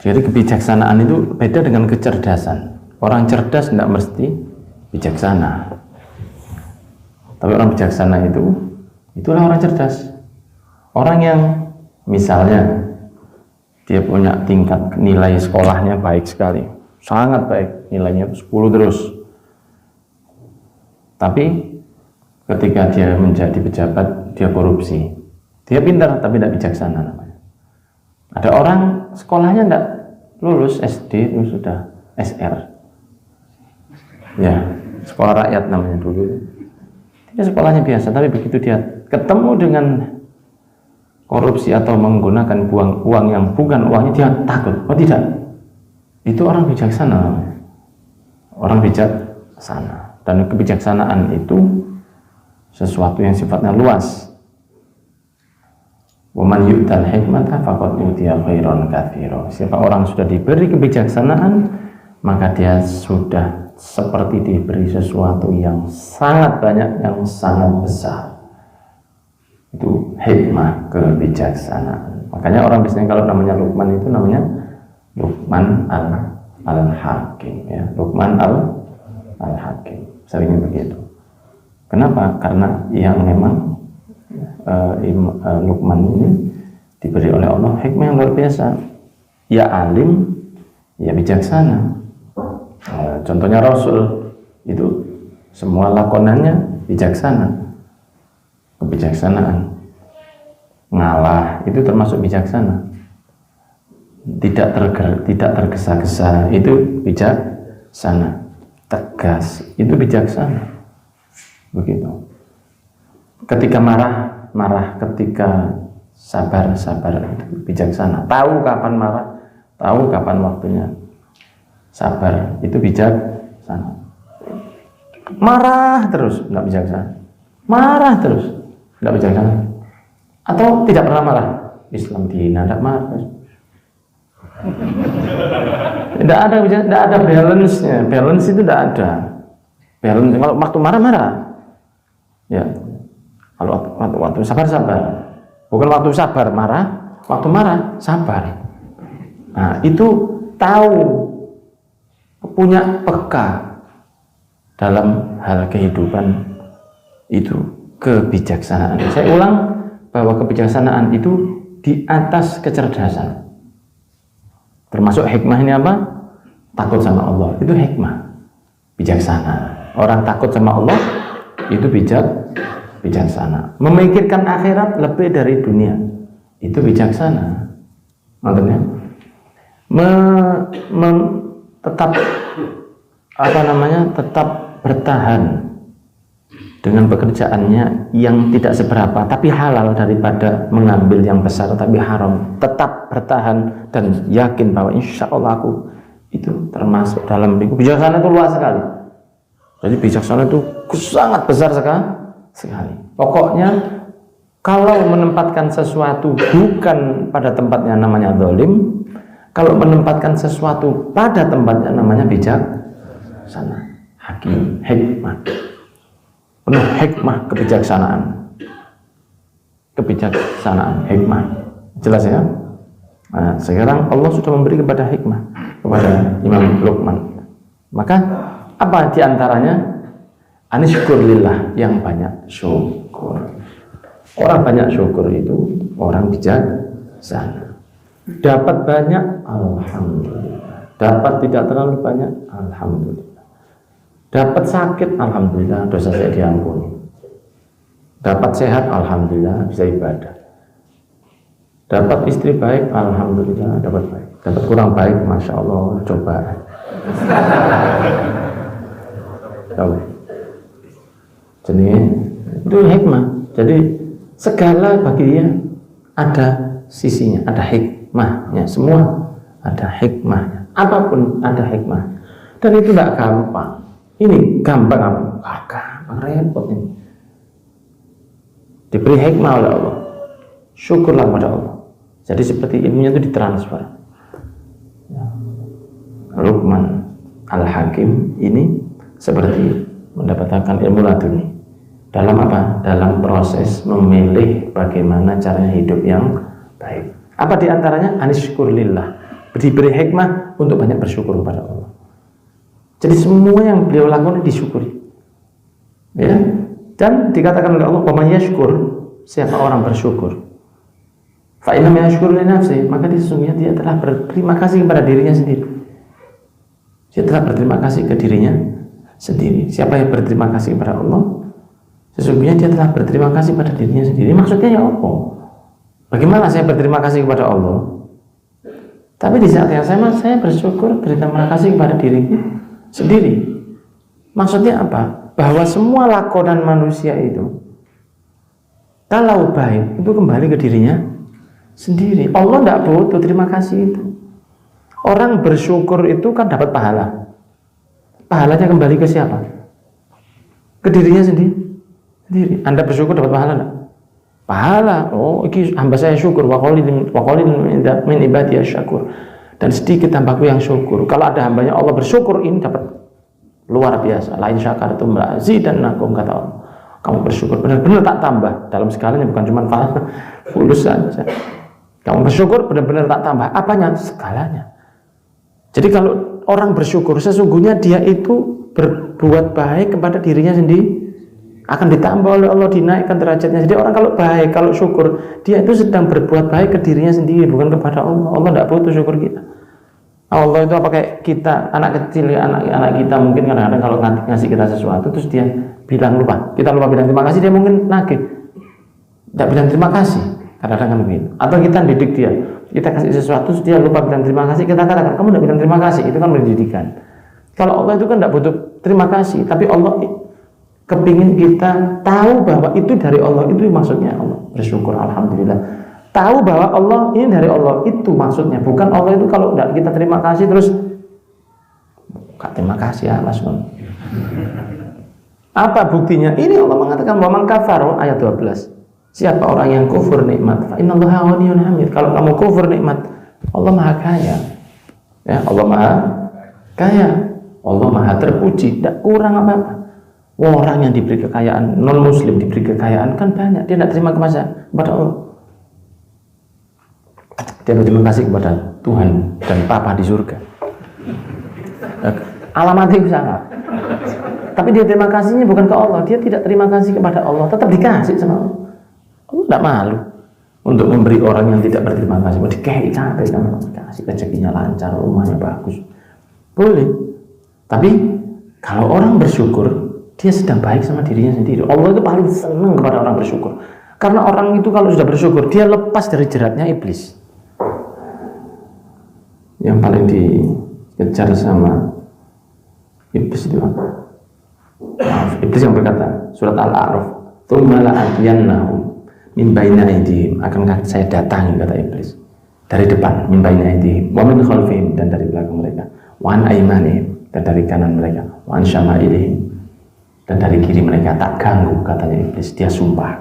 Jadi kebijaksanaan itu beda dengan kecerdasan. Orang cerdas tidak mesti bijaksana. Tapi orang bijaksana itulah orang cerdas. Orang yang misalnya dia punya tingkat nilai sekolahnya baik sekali, sangat baik, nilainya 10 terus. Tapi ketika dia menjadi pejabat, dia korupsi. Dia pintar tapi tidak bijaksana namanya. Ada orang sekolahnya tidak lulus SD, itu sudah SR. Ya, sekolah rakyat namanya dulu. Dia sekolahnya biasa, tapi begitu dia ketemu dengan korupsi atau menggunakan uang yang bukan uangnya, dia takut. Oh tidak, itu orang bijaksana namanya. Orang bijaksana. Dan kebijaksanaan itu sesuatu yang sifatnya luas. Waman yu'tal hikmata faqad utiya khairan katsira. Siapa orang sudah diberi kebijaksanaan, maka dia sudah seperti diberi sesuatu yang sangat banyak, yang sangat besar. Itu hikmah, kebijaksanaan. Makanya orang biasanya kalau namanya Luqman itu namanya Luqman al-Hakim, ya. Luqman al-Hakim. Seringnya begitu. Kenapa? Karena yang memang Luqman ini diberi oleh Allah hikmah yang luar biasa. Ya alim, ya bijaksana. Contohnya Rasul itu semua lakonannya bijaksana. Kebijaksanaan. Ngalah itu termasuk bijaksana. Tidak tergesa-gesa itu bijaksana. Tegas itu bijaksana. Begitu. Ketika marah, ketika sabar itu bijaksana. Tahu kapan marah, tahu kapan waktunya sabar, itu bijaksana. Marah terus nggak bijaksana. Marah terus nggak bijaksana. Atau tidak pernah marah, Islam dihina, tidak marah. Tidak ada balance-nya. Balance itu tidak ada. Balance kalau waktu marah, ya. Kalau waktu sabar, bukan waktu sabar marah, waktu marah sabar. Nah itu tahu, punya peka dalam hal kehidupan, itu kebijaksanaan. Saya ulang bahwa kebijaksanaan itu di atas kecerdasan. Termasuk hikmah ini apa? Takut sama Allah, itu hikmah, bijaksana. Orang takut sama Allah itu bijaksana. Memikirkan akhirat lebih dari dunia, itu bijaksana. Maksudnya tetap bertahan dengan pekerjaannya yang tidak seberapa tapi halal, daripada mengambil yang besar tapi haram. Tetap bertahan dan yakin bahwa insya Allah aku itu termasuk dalam bijaksana. Itu luas sekali. Jadi bijaksana itu sangat besar sekali. Pokoknya kalau menempatkan sesuatu bukan pada tempatnya namanya zalim, kalau menempatkan sesuatu pada tempatnya namanya bijaksana, hakim, hikmah, penuh hikmah, kebijaksanaan, hikmah. Jelas ya? Nah, sekarang Allah sudah memberi kepada hikmah kepada Imam Luqman. Maka apa diantaranya? Anishkurlillah, yang banyak syukur. Orang banyak syukur itu orang bijaksana. Dapat banyak, alhamdulillah. Dapat tidak terlalu banyak, alhamdulillah. Dapat sakit, alhamdulillah, dosa saya diampuni. Dapat sehat, alhamdulillah, bisa ibadah. Dapat istri baik, alhamdulillah, dapat baik. Dapat kurang baik, masya Allah, coba. Jadi itu hikmah. Jadi segala bagi dia ada sisinya, ada hikmahnya. Semua ada hikmahnya. Apapun ada hikmah. Dan itu tidak gampang. Ini gampang apa? Gampang, repot ini. Diberi hikmah oleh Allah. Syukurlah pada Allah. Jadi seperti ilmunya itu ditransfer. Luqman al-Hakim ini seperti mendapatkan ilmu laduni. Dalam apa? Dalam proses memilih bagaimana caranya hidup yang baik. Apa diantaranya? Anishkurlillah. diberi hikmah untuk banyak bersyukur kepada Allah. Jadi semua yang beliau lakukan disyukuri. Ya. Dan dikatakan oleh Allah, "Wa may yashkur," siapa orang bersyukur, fa inna ma yashkuru li nafsihi, maka sesungguhnya dia telah berterima kasih kepada dirinya sendiri. Dia telah berterima kasih ke dirinya sendiri. Siapa yang berterima kasih kepada Allah, sesungguhnya dia telah berterima kasih pada dirinya sendiri. Maksudnya ya apa? Bagaimana saya berterima kasih kepada Allah? Tapi di saat yang sama saya bersyukur, berterima kasih kepada dirinya sendiri. Maksudnya apa? Bahwa semua lakonan manusia itu kalau baik itu kembali ke dirinya sendiri. Allah tidak butuh terima kasih itu. Orang bersyukur itu kan dapat pahala. Pahalanya kembali ke siapa? Ke dirinya sendiri. Anda bersyukur dapat pahala enggak? Pahala. Oh, ini hamba saya syukur. Wa qalilun min ibadiy syakur. Dan sedikit hambaku yang syukur. Kalau ada hambanya Allah bersyukur, ini dapat luar biasa. Lain syakartum la azidannakum, kata Allah. Kamu bersyukur benar-benar tak tambah dalam segalanya, bukan cuma fulus saja. Kamu bersyukur benar-benar tak tambah. Apanya? Segalanya. Jadi kalau orang bersyukur, sesungguhnya dia itu berbuat baik kepada dirinya sendiri, akan ditambah oleh Allah, dinaikkan derajatnya. Jadi orang kalau baik, kalau syukur, dia itu sedang berbuat baik ke dirinya sendiri, bukan kepada Allah. Allah tidak butuh syukur kita. Allah itu apa kayak kita, anak kecil, anak kita mungkin kadang-kadang kalau ngasih kita sesuatu terus dia bilang lupa, kita lupa bilang terima kasih, dia mungkin nagih, tidak bilang terima kasih, kadang-kadang kan begitu. Atau kita didik dia, kita kasih sesuatu terus dia lupa bilang terima kasih, kita katakan kamu tidak bilang terima kasih, itu kan pendidikan. Kalau Allah itu kan tidak butuh terima kasih, tapi Allah kepingin kita tahu bahwa itu dari Allah, itu maksudnya Allah bersyukur, alhamdulillah. Tahu bahwa Allah ini dari Allah, itu maksudnya. Bukan Allah itu kalau tidak kita terima kasih terus terima kasih ya Mas. Apa buktinya? Ini Allah mengatakan wa man kafara, ayat 12. Siapa orang yang kufur nikmat, fa innallaha ghaniyyun hamid. Kalau kamu kufur nikmat, Allah Maha Kaya. Ya, Allah Maha Kaya. Allah Maha terpuji, tidak kurang apa-apa. Orang yang diberi kekayaan, non muslim diberi kekayaan kan banyak, dia tidak terima kepada Allah. Dia berterima kasih kepada Tuhan dan Papa di surga. Alamatnya itu salah. Tapi dia terima kasihnya bukan ke Allah. Dia tidak terima kasih kepada Allah, tetap dikasih sama Allah. Allah tidak malu untuk memberi orang yang tidak berterima kasih. Mau dikasih capek sama Allah, kasih rezekinya lancar, rumahnya bagus, boleh. Tapi kalau orang bersyukur, dia sedang baik sama dirinya sendiri. Allah itu paling senang kepada orang bersyukur. Karena orang itu kalau sudah bersyukur, dia lepas dari jeratnya iblis. Yang paling dikejar sama iblis itu apa? Iblis yang berkata, surat Al-A'raf, "Tsumma la'atiyannahum min baini aydihim," akan saya datangi, kata iblis, dari depan, min baini aydihim, wa min khalfihim, dan dari belakang mereka, wa an aymanihim, dan dari kanan mereka, wa an syama'ilihim, dan dari kiri mereka. Tak ganggu, katanya iblis. Dia sumpah.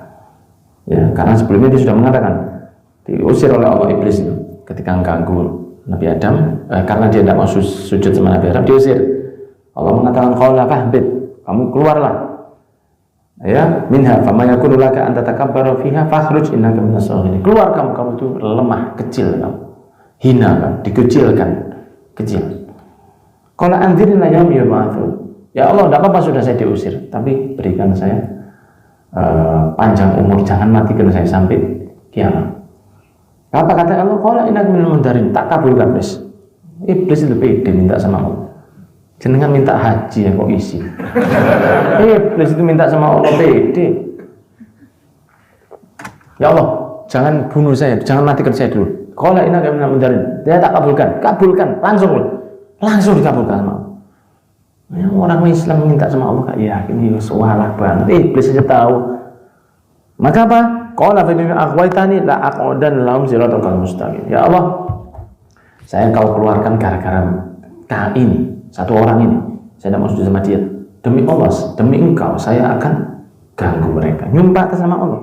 Ya, karena sebelumnya dia sudah mengatakan, diusir oleh Allah iblis itu ketika mengganggu Nabi Adam, karena dia tidak mau sujud sama Nabi Adam, diusir. Allah mengatakan, qala fahbit, kamu keluarlah. Ya, minha fama yakunu laka an tatakabbaru fiha fakhruj innaka minas saghirin. Keluar kamu itu lemah, kecil kamu. Hina kamu, dikecilkan, kecil. Qala anzirna yaum yub'atsun. Ya Allah, tidak apa-apa sudah saya diusir, tapi berikan saya panjang umur, jangan matikan saya sampai kiamat. Apa kata Allah? Qala innaka minal mundarin, tak kabulkan wis. Iblis itu pede minta sama Allah. Jenengan minta haji ya kok isi. Iblis itu minta sama Allah pede. Ya Allah, jangan bunuh saya, jangan matikan saya dulu. Qala innaka minal mundarin. Dia tak kabulkan, langsung dikabulkan sama Allah. Ya, orang Islam minta sama Allah kayak yakin ini salah banget. Iblis saja tahu. Maka apa? Qala fa bima aghwaytani la aqudan lahum siratal mustaqim. Ya Allah, saya kau keluarkan gara-gara ini, satu orang ini. Saya tidak mau sujud sama dia. Demi Allah, demi engkau, saya akan ganggu mereka. Nyumpah sama Allah.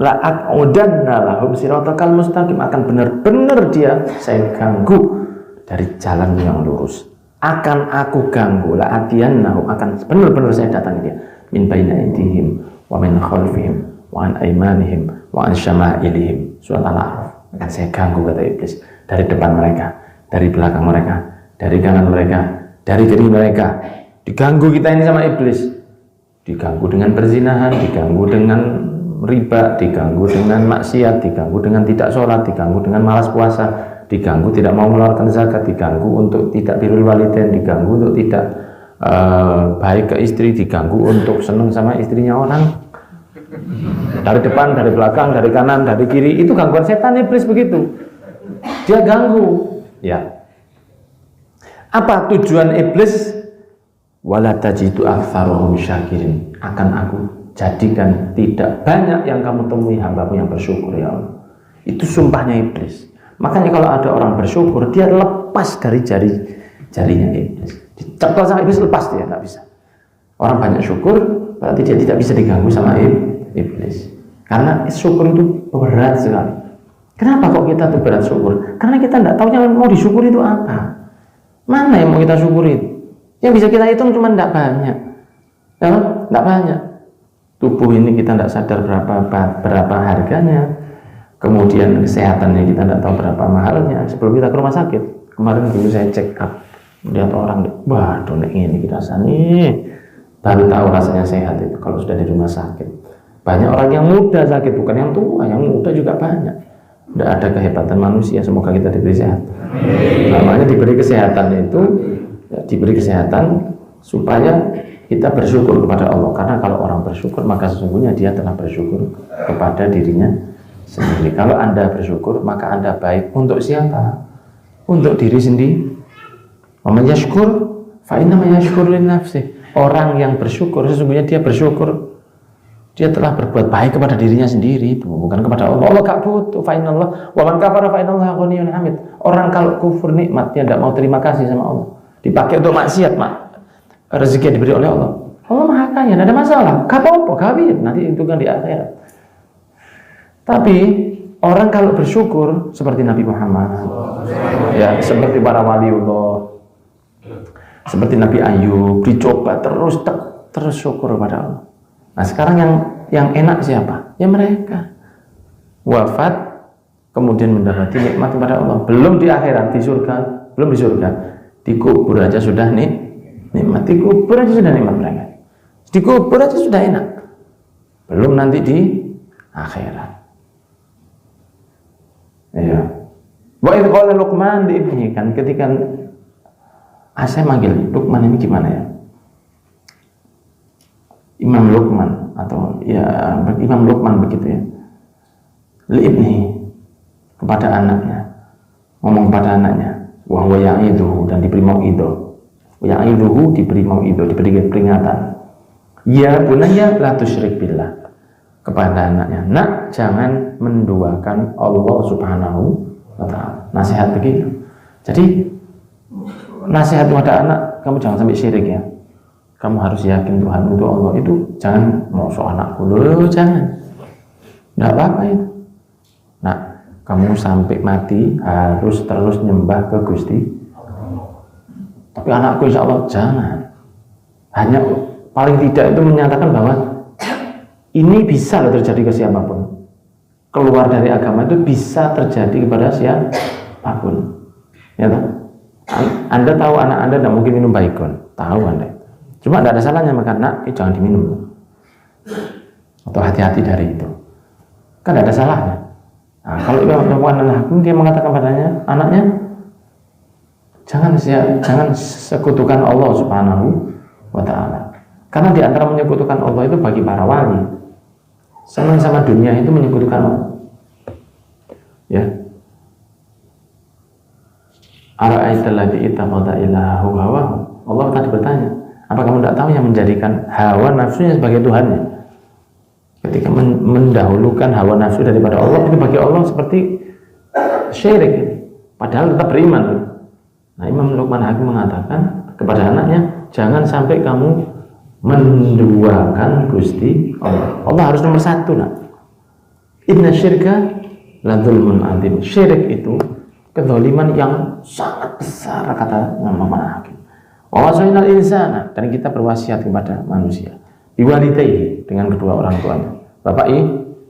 La aqudan lahum siratal mustaqim, akan benar-benar dia saya ganggu dari jalan yang lurus. Akan aku ganggu, la atiyannahum, akan benar-benar saya datangi dia. Min baina aydihim wa min khalfihim wa an aymanihim wa an syama'ilihim. Surat Al-A'raf. Akan saya ganggu, kata iblis, dari depan mereka, dari belakang mereka, dari kanan mereka, dari kiri mereka. Diganggu kita ini sama iblis, diganggu dengan perzinahan, diganggu dengan riba, diganggu dengan maksiat, diganggu dengan tidak sholat, diganggu dengan malas puasa, diganggu tidak mau mengeluarkan zakat, diganggu untuk tidak birrul walidain, diganggu untuk tidak baik ke istri, diganggu untuk senang sama istrinya orang. Dari depan, dari belakang, dari kanan, dari kiri, itu gangguan setan iblis begitu. Dia ganggu. Ya. Apa tujuan iblis? Wala tajidu aktsaruhum syakirin. Akan aku jadikan tidak banyak yang kamu temui hambamu yang bersyukur ya Allah. Itu sumpahnya iblis. Makanya kalau ada orang bersyukur, dia lepas dari jarinya iblis. Dicekal sama iblis, lepas dia, nggak bisa. Orang banyak syukur, berarti dia tidak bisa diganggu sama iblis. Karena syukur itu berat sekali. Kenapa kok kita tuh berat syukur? Karena kita nggak tahu yang mau disyukuri itu apa. Mana yang mau kita syukuri? Yang bisa kita hitung cuma tidak banyak, ya, tidak banyak. Tubuh ini kita tidak sadar berapa harganya. Kemudian kesehatannya kita tidak tahu berapa mahalnya. Sebelum kita ke rumah sakit, kemarin dulu saya check up, lihat orang, wah donek ini kita nih, baru tahu rasanya sehat itu kalau sudah di rumah sakit. Banyak orang yang muda sakit, bukan yang tua, yang muda juga banyak. Tidak ada kehebatan manusia, semoga kita diberi sehat. Namanya diberi kesehatan itu, ya, diberi kesehatan supaya kita bersyukur kepada Allah. Karena kalau orang bersyukur, maka sesungguhnya dia telah bersyukur kepada dirinya sendiri. Kalau Anda bersyukur, maka Anda baik untuk siapa? Untuk diri sendiri. Wa man yashkur fa innama yashkuru li nafsihi. Orang yang bersyukur sesungguhnya dia bersyukur, dia telah berbuat baik kepada dirinya sendiri, bukan kepada Allah. Allah gak butuh. Fa inallah wa man kafara fa innallaha ghaniyyun hamid. Orang kalau kufur nikmat, dia tidak mau terima kasih sama Allah, dipakai untuk maksiat, rezeki yang diberi oleh Allah. Allah maha kaya, tidak ada masalah. Gak apa-apa, kawin nanti itu kan di akhirat. Tapi orang kalau bersyukur seperti Nabi Muhammad, ya, seperti para waliullah, seperti Nabi Ayub, dicoba terus syukur kepada Allah. Nah sekarang yang enak siapa? Ya mereka wafat kemudian mendapati nikmat kepada Allah. Belum di akhirat, di surga, belum di surga, di kubur aja sudah nikmat, di kubur aja sudah nikmat mereka, di kubur aja sudah enak, belum nanti di akhirat. Ya. Wa idh qala Luqman li ibnihi, kan ketika saya manggil Luqman ini gimana ya? Imam Luqman atau ya Imam Luqman begitu ya. Li ibnihi, kepada anaknya, ngomong kepada anaknya, wa huwa ya'idhuhu, dan diberi mau'idhah. Ya'idhuhu, diberi mau'idhah, diberi peringatan. Ya bunayya la tusyrik billah, kepada anaknya, nak jangan menduakan Allah Subhanahu wa ta'ala. Nasihat begitu. Jadi nasihat kepada anak, kamu jangan sampai syirik ya. Kamu harus yakin Tuhan itu Allah, itu jangan mau soal anakku dulu, jangan. Enggak apa-apa itu. Nah, kamu sampai mati harus terus nyembah ke Gusti. Tapi anakku insya Allah jangan. Hanya paling tidak itu menyatakan bahwa ini bisa loh terjadi ke siapapun. Keluar dari agama itu bisa terjadi kepada siapapun. Ya toh? Anda tahu anak Anda tidak mungkin minum baygon, tahu Anda. Cuma tidak ada salahnya makan, nak, jangan diminum. Atau hati-hati dari itu. Kan tidak ada salahnya. Nah, kalau Imam Luqman al-Hakim dia mengatakan padanya, anaknya, jangan sekutukan Allah Subhanahu wa ta'ala. Karena di antara menyekutukan Allah itu bagi para wali, senang sama dunia itu menyekutukan Allah. Ya. Ara'aital ladzi ittakhadha ilahahu hawahu. Allah tadi bertanya, apa kamu tidak tahu yang menjadikan hawa nafsunya sebagai Tuhannya? Ketika mendahulukan hawa nafsu daripada Allah, itu bagi Allah seperti syirik, padahal tetap beriman. Nah, Imam Luqman Hakim mengatakan kepada anaknya, jangan sampai kamu menduakan Gusti Allah. Allah harus nomor satu, nak. Inna syirka la dzulmun adzim. Syirik itu kezaliman yang sangat besar, kata Imam Luqman Hakim. Wa wasainal insana, dan kita berwasiat kepada manusia, biwalidayhi, dengan kedua orang tuanya, bapak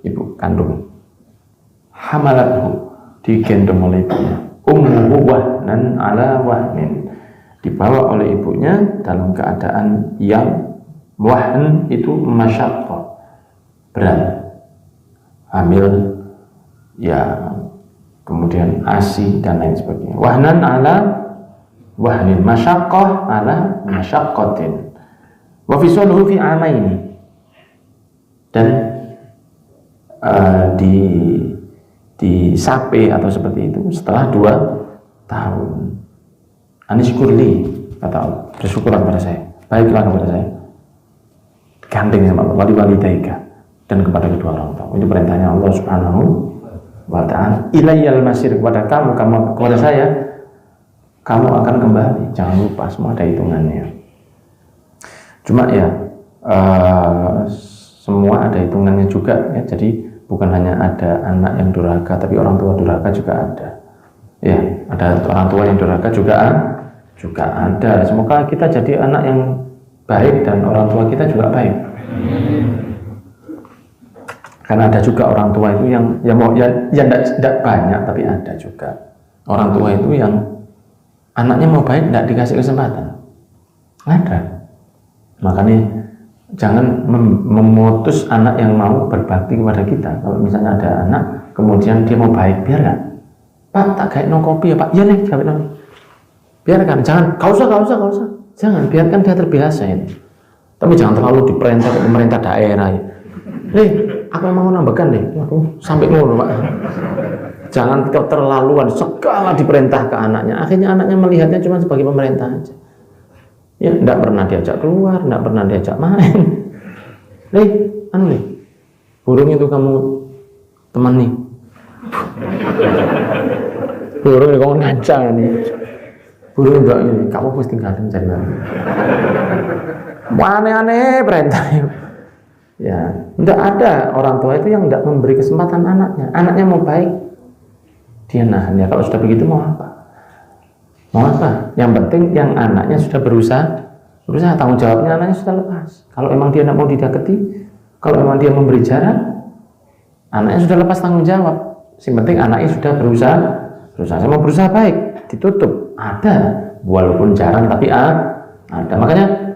ibu kandung, hamalathu, digendong oleh ibunya, ummuhu wahnan ala wahnin, dibawa oleh ibunya dalam keadaan yang wahn itu masyaqqah, berat, hamil ya, kemudian ASI dan lain sebagainya. Wahnan ala wahnin, masyaqqah ala masyaqqatin. Wa fisaluhu fi amaini, dan di sape atau seperti itu setelah 2 tahun. Anishkurli, kata Allah, bersyukurlah kepada saya, baiklah kepada saya, gandeng sama Allah, wali daika, dan kepada kedua orang tua. Ini perintahnya Allah Subhanahu wa ta'ala. Ilayyal masir, kepada kamu kepada saya kamu akan kembali, jangan lupa, semua ada hitungannya. Cuma ya semua ada hitungannya juga ya, jadi bukan hanya ada anak yang durhaka, tapi orang tua durhaka juga ada. Ya, ada orang tua yang durhaka juga ada. Semoga kita jadi anak yang baik dan orang tua kita juga baik. Karena ada juga orang tua itu yang tidak banyak, tapi ada juga orang tua itu yang anaknya mau baik tidak dikasih kesempatan. Ada. Makanya jangan memutus anak yang mau berbakti kepada kita. Kalau misalnya ada anak kemudian dia mau baik, biarkan. Pak, tak kayak no kopi ya Pak. Iya nih, biarkan. Jangan, kau usah. Jangan, biarkan dia terbiasa itu. Tapi jangan terlalu diperintah pemerintah daerah. Aku mau nambahkan deh. Aku sampai ngono Pak. Jangan keterlaluan, segala diperintah ke anaknya. Akhirnya anaknya melihatnya cuma sebagai pemerintah aja. Ya, tidak pernah diajak keluar, tidak pernah diajak main. Burung itu kamu temani. Burung itu kamu ngancang nih. Burung itu ini, kamu harus tinggalin cari lagi. Aneh-aneh perintah. Ya, tidak ada orang tua itu yang tidak memberi kesempatan anaknya. Anaknya mau baik, dia nahan. Ya kalau sudah begitu mau apa? Yang penting yang anaknya sudah berusaha, tanggung jawabnya anaknya sudah lepas. Kalau emang dia tidak mau didekati, kalau emang dia memberi jarak, anaknya sudah lepas tanggung jawab. Yang penting anaknya sudah berusaha. Saya mau berusaha baik, ditutup. Ada, walaupun jarang tapi ada. Makanya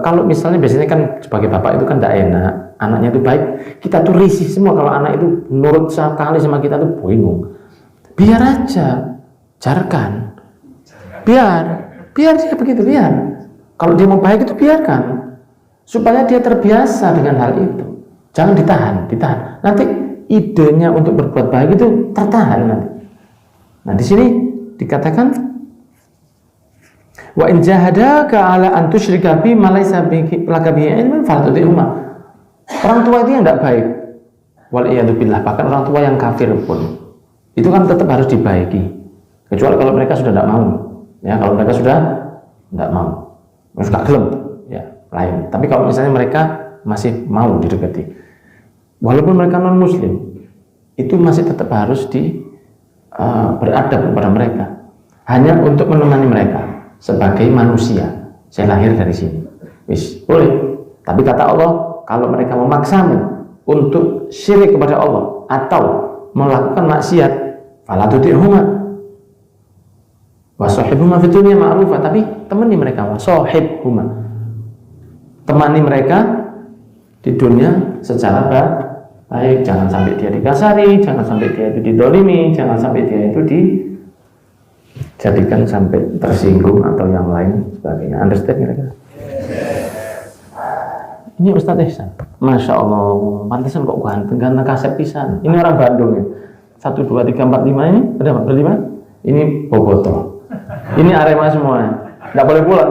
kalau misalnya biasanya kan sebagai bapak itu kan tidak enak, anaknya itu baik, kita tuh risih semua kalau anak itu nurut sekali sama kita tuh bingung. Biar aja, jarkan. Biar dia begitu, biar. Kalau dia mau baik itu biarkan, supaya dia terbiasa dengan hal itu. Jangan ditahan. Nanti idenya untuk berbuat baik itu tertahan nanti. Nah di sini dikatakan wa in jahadaka ala an tusyrika bi ma laysa laka bihi ilmun fala tuti'huma. Orang tua itu yang tidak baik, wal iyadu billah, bahkan orang tua yang kafir pun itu kan tetap harus dibaiki, kecuali kalau mereka sudah tidak mau. Ya, kalau mereka sudah tidak mau, sudah gelem, ya lain. Tapi kalau misalnya mereka masih mau didekati, walaupun mereka non muslim, itu masih tetap harus beradab kepada mereka, hanya untuk menemani mereka sebagai manusia. Saya lahir dari sini, wis boleh. Tapi kata Allah, kalau mereka memaksamu untuk syirik kepada Allah atau melakukan maksiat, fala tuti'huma wasahibhuma fid dunya ma'rufa, tapi temani mereka, wasahibhuma, temani mereka di dunia secara baik. Jangan sampai dia dikasari, jangan sampai dia itu didolimi, jangan sampai dia itu dijadikan sampai tersinggung atau yang lain sebagainya. Understand kira-kira? Ini Ustadz Ihsan, Masya Allah, pantesan kok ganteng karena kasep pisan. Ini orang Bandung ya. 1, 2, 3, 4, 5 ini berapa? Ini Boboto. Ini Arema semua, tidak boleh pulang.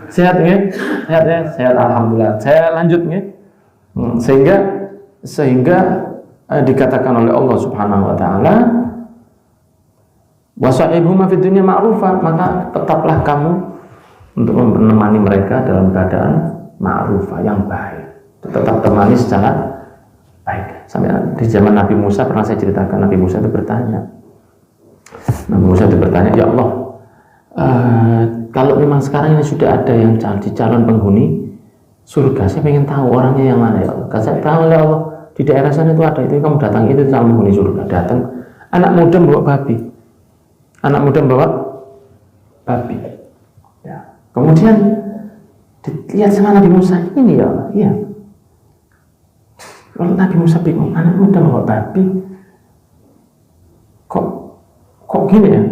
Sehat ya? Sehat alhamdulillah. Saya lanjut ya. Sehingga dikatakan oleh Allah Subhanahu wa taala, wasa'ibhuma fid dunya ma'rufa, maka tetaplah kamu untuk menemani mereka dalam keadaan ma'rufa, yang baik. Tetap temani secara baik. Sampai di zaman Nabi Musa pernah saya ceritakan, Nabi Musa itu bertanya, ya Allah, kalau memang sekarang ini sudah ada yang jadi calon penghuni surga, saya pengen tahu orangnya yang mana ya Allah. Saya tahu ya Allah, di daerah sana itu ada, itu kamu datang, itu calon penghuni surga, datang anak muda bawa babi. Anak muda bawa babi. Ya. Kemudian dilihat sama Nabi Musa, ini ya Allah, iya. Kalau Nabi Musa bingung, anak muda bawa babi, kok gini ya?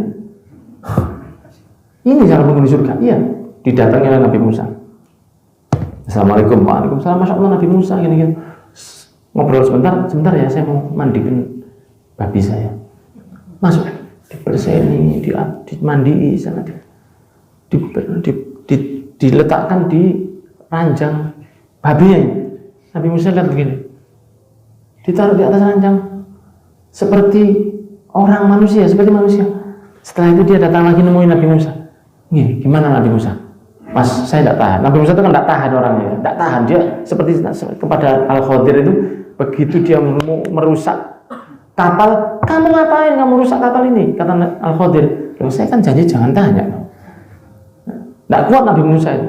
Ini cara penghuni surga, iya. Didatangi oleh Nabi Musa. Assalamualaikum, waalaikumsalam, masya Allah Nabi Musa gini-gini. Ngobrol sebentar ya, saya mau mandikan babi saya. Masuk, dibersihkan, dimandii sana, diletakkan di ranjang babinya. Nabi Musa lihat begini, ditaruh di atas ranjang seperti orang manusia, seperti manusia. Setelah itu dia datang lagi nemuin Nabi Musa. Gimana Nabi Musa? Mas, saya tidak tahan. Nabi Musa itu kan tidak tahan orangnya, tidak tahan. Dia seperti kepada Al-Khadir itu, begitu dia merusak kapal, kamu ngapain kamu rusak kapal ini? Kata Al-Khadir, saya kan janji jangan tanya. Tidak kuat Nabi Musa itu.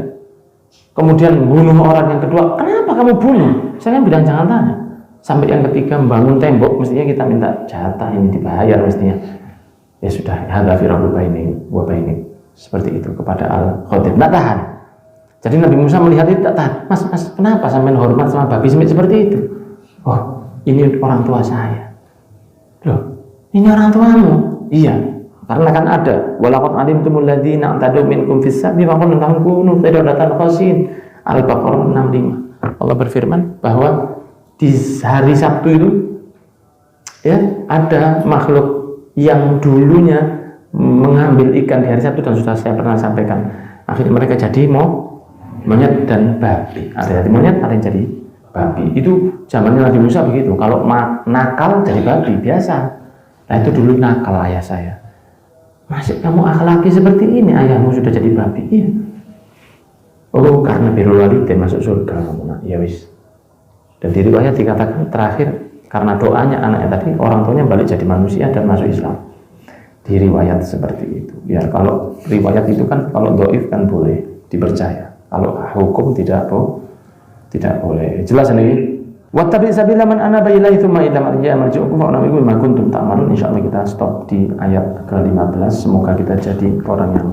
Kemudian bunuh orang yang kedua, kenapa kamu bunuh? Saya kan bilang jangan tanya. Sampai yang ketiga membangun tembok, mestinya kita minta jatah ini dibayar mestinya. Ya sudah, hadza firaqu baini wa baini. Seperti itu kepada Al-Khadir, tidak tahan. Jadi Nabi Musa melihat itu tidak tahan. Mas, kenapa sampai hormat sama babi seperti itu? Oh, ini orang tua saya. Loh, ini orang tuamu? Iya, karena kan ada walaqad alimtumul ladzina i'tadaw minkum fis sabti fa qulna lahum kunu qiradatan khasin. Al-Baqarah 65. Allah berfirman bahwa di hari Sabtu itu ya ada makhluk yang dulunya mengambil ikan di hari Sabtu, dan sudah saya pernah sampaikan, akhirnya mereka jadi monyet dan babi. Ada monyet, ada yang jadi babi. Itu zamannya Nabi Musa begitu. Kalau nakal jadi babi biasa. Nah itu dulu nakal ayah saya. Masih kamu akhlaki seperti ini, ayahmu sudah jadi babi. Iya. Oh, karena birrul walidain masuk surga. Ya wis. Dan di riwayat dikatakan terakhir karena doanya anaknya tadi, orang tuanya balik jadi manusia dan masuk Islam. Di riwayat seperti itu. Ya kalau riwayat itu kan kalau dhaif kan boleh dipercaya. Kalau hukum tidak boleh. Jelas ini. Wattabi sabila man anaba ilaihi tsumma ila marji'ukum fa unabbi'ukum bima kuntum ta'malun. Insyaallah kita stop di ayat ke-15. Semoga kita jadi orang yang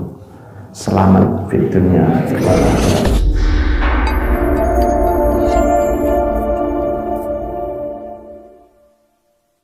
selamat di dunia.